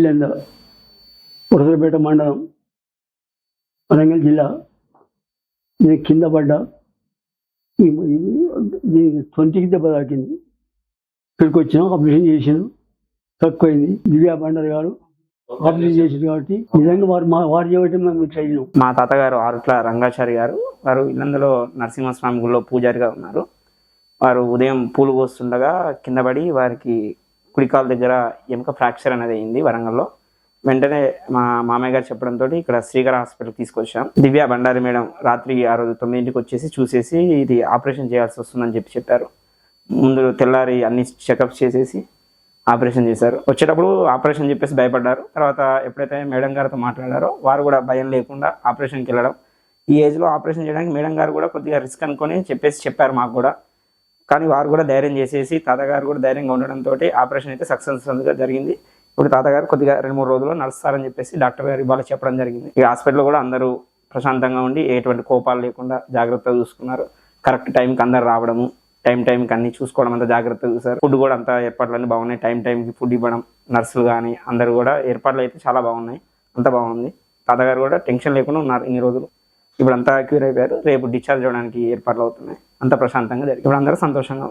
ఇల్లెంద ఉరదపేట మండలం వరంగల్ జిల్లా. నేను కింద పడ్డా, తొంటికి దెబ్బ తాకింది. ఇక్కడికి వచ్చినాం, ఆపరేషన్ చేసాను, తక్కువైంది. దివ్యా బండారు గారు ఆపరేషన్ చేసింది కాబట్టి నిజంగా వారు చేయబట్టి మేము ఇట్లా అయినాం. మా తాతగారు ఆరుట్ల రంగాచారి గారు, వారు ఇల్లందులో నరసింహస్వామి గుడిలో పూజారిగా ఉన్నారు. వారు ఉదయం పూలు పోస్తుండగా కింద పడి వారికి కుడికాల దగ్గర ఎముక ఫ్రాక్చర్ అనేది అయింది వరంగల్లో. వెంటనే మా మామయ్య గారు చెప్పడంతో ఇక్కడ శ్రీకర హాస్పిటల్కి తీసుకొచ్చాం. దివ్య బండారి మేడం రాత్రి ఆ రోజు 9ంటికి వచ్చేసి చూసేసి ఇది ఆపరేషన్ చేయాల్సి వస్తుందని చెప్పారు. ముందు తెల్లారి అన్ని చెకప్స్ చేసేసి ఆపరేషన్ చేశారు. వచ్చేటప్పుడు ఆపరేషన్ చెప్పేసి భయపడ్డారు. తర్వాత ఎప్పుడైతే మేడం గారితో మాట్లాడారో వారు కూడా భయం లేకుండా ఆపరేషన్కి వెళ్ళడం. ఈ ఏజ్లో ఆపరేషన్ చేయడానికి మేడం గారు కూడా కొద్దిగా రిస్క్ అనుకొని చెప్పారు మాకు కూడా. కానీ వారు కూడా ధైర్యం చేసేసి తాతగారు కూడా ధైర్యంగా ఉండడంతో ఆపరేషన్ అయితే సక్సెస్ఫుల్గా జరిగింది. ఇప్పుడు తాతగారు కొద్దిగా 2-3 రోజుల్లో నడుస్తారని చెప్పేసి డాక్టర్ గారు ఇవాళ చెప్పడం జరిగింది. ఈ హాస్పిటల్లో కూడా అందరూ ప్రశాంతంగా ఉండి ఎటువంటి కోపాలు లేకుండా జాగ్రత్తగా చూసుకున్నారు. కరెక్ట్ టైంకి అందరు రావడము, టైంకి అన్ని చూసుకోవడం అంతా జాగ్రత్తగా చూసారు. ఫుడ్ కూడా అంతా ఏర్పాట్లన్నీ బాగున్నాయి. టైంకి ఫుడ్ ఇవ్వడం, నర్సులు కానీ అందరూ కూడా ఏర్పాట్లు అయితే చాలా బాగున్నాయి. అంత బాగుంది. తాతగారు కూడా టెన్షన్ లేకుండా ఉన్నారు ఇన్ని రోజులు. ఇప్పుడు అంతా క్యూర్ అయిపోయారు. రేపు డిశ్చార్జ్ అవ్వడానికి ఏర్పాట్లు అవుతున్నాయి. అంత ప్రశాంతంగా జరిగింది. ఇప్పుడు అందరూ సంతోషంగా